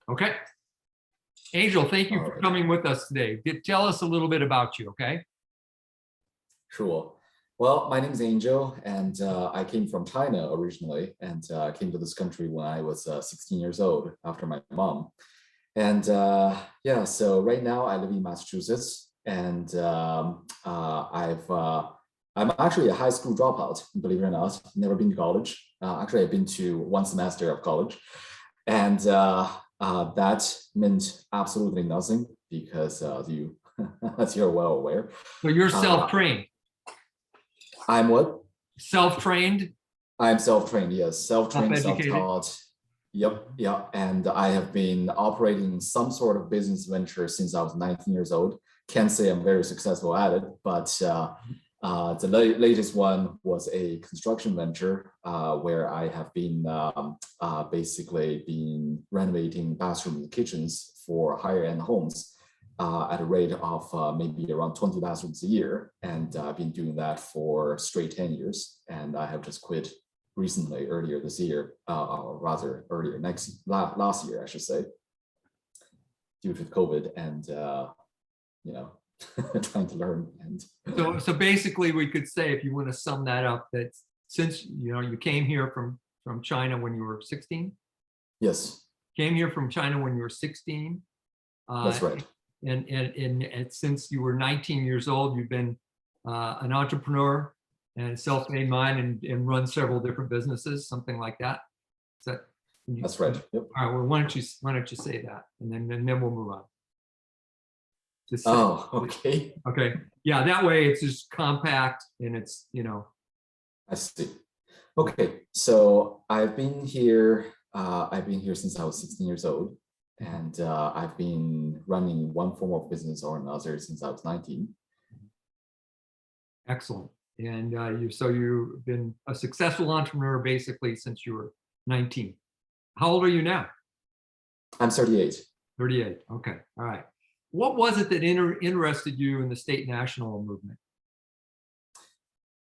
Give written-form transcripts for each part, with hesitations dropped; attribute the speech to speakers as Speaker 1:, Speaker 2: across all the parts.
Speaker 1: Okay. Angel, thank you
Speaker 2: All
Speaker 1: for
Speaker 2: right.
Speaker 1: coming with us today. Tell us a little bit about you, okay?
Speaker 2: Sure. Well, my name is Angel, and I came from China originally, and came to this country when I was 16 years old after my mom. And yeah, so right now I live in Massachusetts, and I'm actually a high school dropout, believe it or not. Never been to college. Actually, I've been to one semester of college, and that meant absolutely nothing because you, as you're well aware,
Speaker 1: So you're
Speaker 2: uh,
Speaker 1: self-trained.
Speaker 2: I'm what?
Speaker 1: Self-trained,
Speaker 2: I'm self-trained, yes. Self-trained,
Speaker 1: self-educated.
Speaker 2: self-taught. Yep, yeah. And I have been operating some sort of business venture since I was 19 years old. Can't say I'm very successful at it, but the latest one was a construction venture where I have been basically been renovating bathrooms and kitchens for higher-end homes at a rate of maybe around 20 bathrooms a year. And I've been doing that for straight 10 years. And I have just quit recently, earlier this year, or rather earlier last year, I should say, due to COVID and, you know, trying to learn. And
Speaker 1: So basically we could say, if you want to sum that up, that since, you came here from China when you were 16,
Speaker 2: yes,
Speaker 1: came here from China when you were 16.
Speaker 2: that's right.
Speaker 1: And since you were 19 years old, you've been an entrepreneur and self-made man and run several different businesses, something like that. Is that?
Speaker 2: That's right. Yep.
Speaker 1: All right. Well, why don't you say that, and then we'll move on. Just say,
Speaker 2: Oh, okay.
Speaker 1: okay. Yeah, that way it's just compact and it's,
Speaker 2: I see. Okay, so I've been here. I've been here since I was 16 years old, and I've been running one form of business or another since I was 19.
Speaker 1: Excellent. And you've been a successful entrepreneur basically since you were 19. How old are you now?
Speaker 2: I'm 38.
Speaker 1: 38. Okay. All right. What was it that interested you in the state national movement?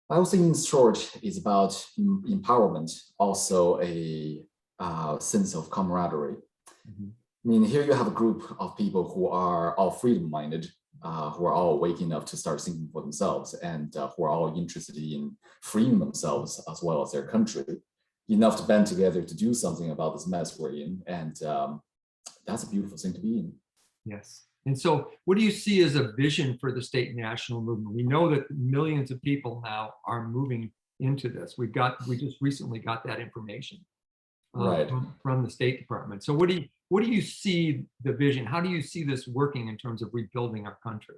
Speaker 2: I would say, in short, is about empowerment, also a sense of camaraderie.
Speaker 1: Mm-hmm.
Speaker 2: I mean, here you have a group of people who are all freedom-minded, who are all waking up to start thinking for themselves, and who are all interested in freeing themselves as well as their country, enough to band together to do something about this mess we're in. And that's a beautiful thing to be in.
Speaker 1: Yes. And so what do you see as a vision for the state national movement? We know that millions of people now are moving into this. We just recently got that information
Speaker 2: Right.
Speaker 1: from the State Department. So what do you see the vision? How do you see this working in terms of rebuilding our country?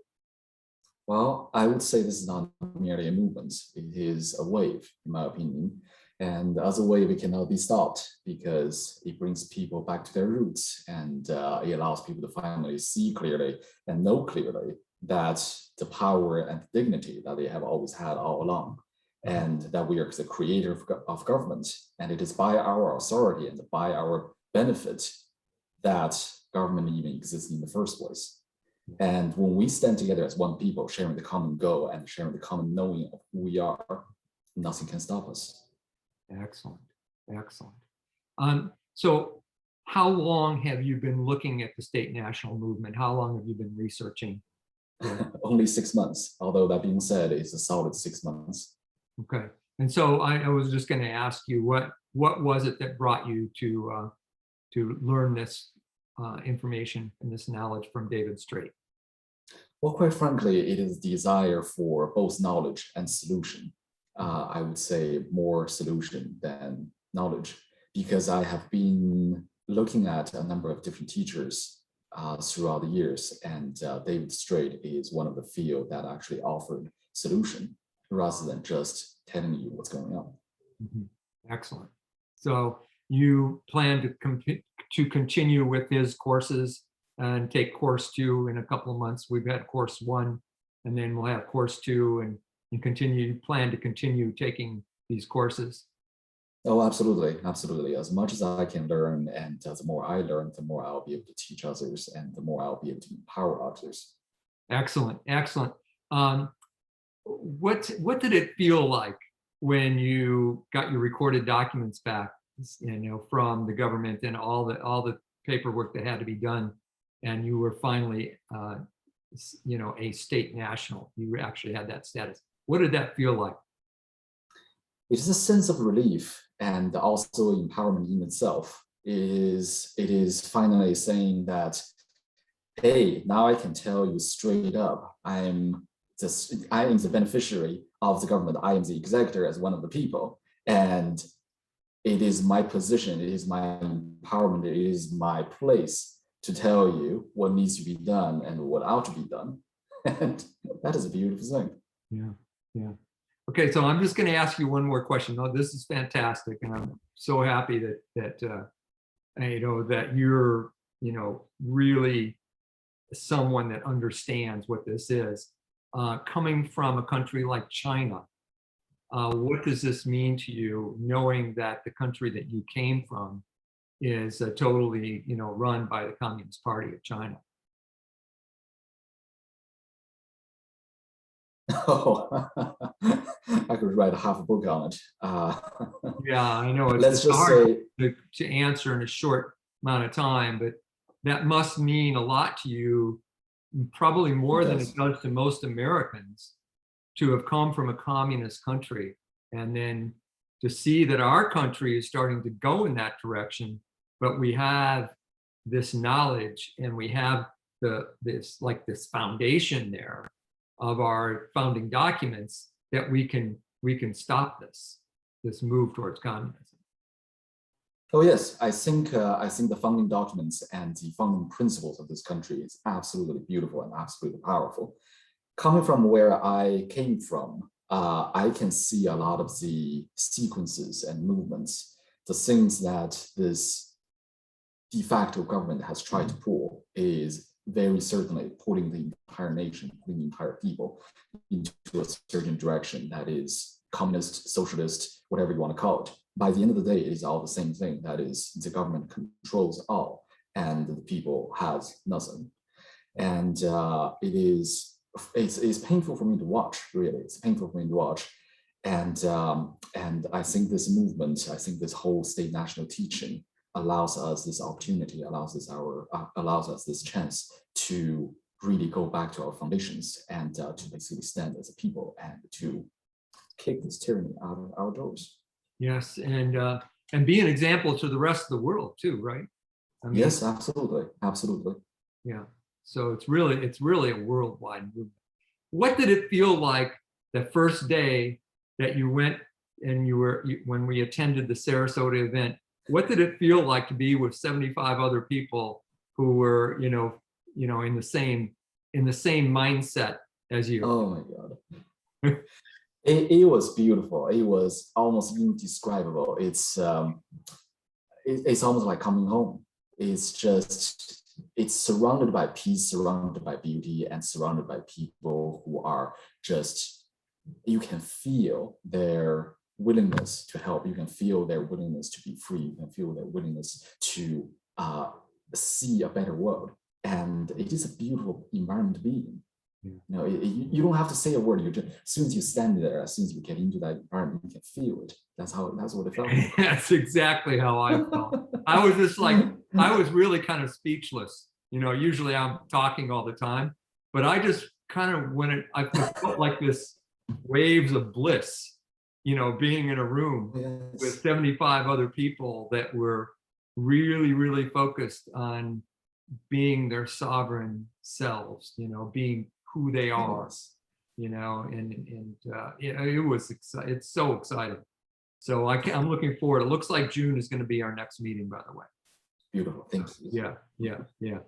Speaker 2: Well, I would say this is not merely a movement. It is a wave, in my opinion. And as a wave, it cannot be stopped because it brings people back to their roots, and it allows people to finally see clearly and know clearly that the power and dignity that they have always had all along, and that we are the creator of government. And it is by our authority and by our benefit that government even exists in the first place. And when we stand together as one people, sharing the common goal and sharing the common knowing of who we are, nothing can stop us.
Speaker 1: Excellent. Excellent. So how long have you been looking at the state national movement? How long have you been researching?
Speaker 2: Only 6 months, although that being said, it's a solid 6 months.
Speaker 1: Okay. And so I was just going to ask you, what was it that brought you to learn this information and this knowledge from David Straight?
Speaker 2: Well, quite frankly, it is desire for both knowledge and solution. I would say more solution than knowledge, because I have been looking at a number of different teachers throughout the years, and David Straight is one of the few that actually offered solution rather than just telling you what's going on.
Speaker 1: Mm-hmm. Excellent. So you plan to continue with his courses and take course 2 in a couple of months. We've had course 1, and then we'll have course 2, and plan to continue taking these courses.
Speaker 2: Oh, absolutely. Absolutely. As much as I can learn, and the more I learn, the more I'll be able to teach others, and the more I'll be able to empower others.
Speaker 1: Excellent. Excellent. What did it feel like when you got your recorded documents back, from the government, and all the paperwork that had to be done, and you were finally, a state national. You actually had that status. What did that feel like?
Speaker 2: It is a sense of relief and also empowerment in itself. It is finally saying that, hey, now I can tell you straight up, I am the beneficiary of the government. I am the executor as one of the people. And it is my position, it is my empowerment, it is my place to tell you what needs to be done and what ought to be done. And that is a beautiful thing.
Speaker 1: Yeah, yeah. Okay, so I'm just going to ask you one more question. Oh, this is fantastic, and I'm so happy that that you're really someone that understands what this is. Coming from a country like China, what does this mean to you, knowing that the country that you came from is totally, run by the Communist Party of China?
Speaker 2: Oh, I could write half a book on it.
Speaker 1: Yeah, I know
Speaker 2: Let's
Speaker 1: it's
Speaker 2: just
Speaker 1: hard
Speaker 2: say,
Speaker 1: to answer in a short amount of time, but that must mean a lot to you, probably more than it does to most Americans, to have come from a communist country and then to see that our country is starting to go in that direction, but we have this knowledge and we have this foundation there of our founding documents that we can stop this move towards communism.
Speaker 2: oh yes, I think the founding documents and the founding principles of this country is absolutely beautiful and absolutely powerful. Coming from where I came from, I can see a lot of the sequences and movements, the things that this de facto government has tried to pull is very certainly pulling the entire nation, pulling the entire people into a certain direction that is communist, socialist, whatever you want to call it. By the end of the day, it is all the same thing. That is, the government controls all, and the people has nothing. And it's painful for me to watch. Really, it's painful for me to watch. And I think this movement, I think this whole state national teaching allows us this opportunity, allows us this chance to really go back to our foundations and to basically stand as a people and to kick this tyranny out of our doors.
Speaker 1: Yes, and be an example to the rest of the world too, right? I mean,
Speaker 2: yes, absolutely, absolutely.
Speaker 1: Yeah. So it's really a worldwide movement. What did it feel like the first day that you went and when we attended the Sarasota event? What did it feel like to be with 75 other people who were, in the same mindset as you?
Speaker 2: Oh my God. It was beautiful. It was almost indescribable. It's almost like coming home. It's surrounded by peace, surrounded by beauty, and surrounded by people who are just, you can feel their willingness to help. You can feel their willingness to be free. You can feel their willingness to see a better world. And it is a beautiful environment to be in. Yeah. You don't have to say a word. You just, as soon as you stand there, as soon as you get into that environment, you can feel it. That's what it felt like.
Speaker 1: That's exactly how I felt. I was just like, I was really kind of speechless. Usually I'm talking all the time, but I just kind of I felt like this waves of bliss, being in a room
Speaker 2: yes.
Speaker 1: with 75 other people that were really, really focused on being their sovereign selves, being who they are, and it's so exciting. So I'm looking forward. It looks like June is going to be our next meeting, by the way.
Speaker 2: Beautiful. Thank you.
Speaker 1: Yeah.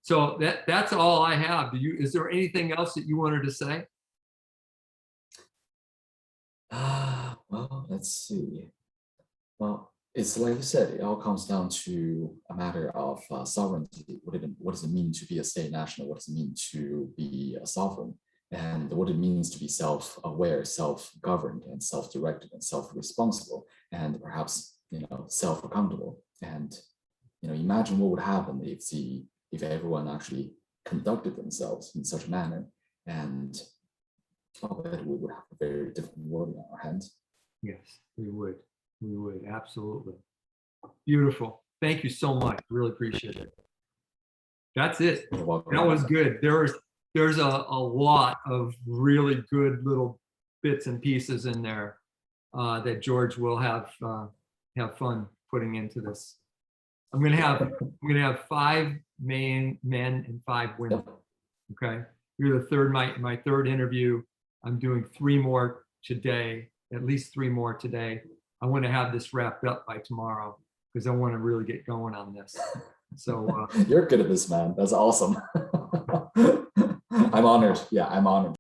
Speaker 1: So that's all I have. Is there anything else that you wanted to say?
Speaker 2: Well, let's see. Well, it's like you said, it all comes down to a matter of sovereignty. What does it mean to be a state national? What does it mean to be a sovereign? And what it means to be self-aware, self-governed, and self-directed, and self-responsible, and perhaps self-accountable. And imagine what would happen if everyone actually conducted themselves in such a manner, and I bet we would have a very different world in our hands.
Speaker 1: Yes, we would absolutely. Beautiful. thank you so much. Really appreciate it. That's it.
Speaker 2: You're welcome.
Speaker 1: That was good. There's a lot of really good little bits and pieces in there that George will have fun putting into this. I'm gonna have 5 men and 5 women.
Speaker 2: Yep.
Speaker 1: Okay, you're the third. My third interview. I'm doing 3 more today. At least 3 more today. I want to have this wrapped up by tomorrow because I want to really get going on this. So
Speaker 2: You're good at this, man. That's awesome. I'm honored. Yeah, I'm honored.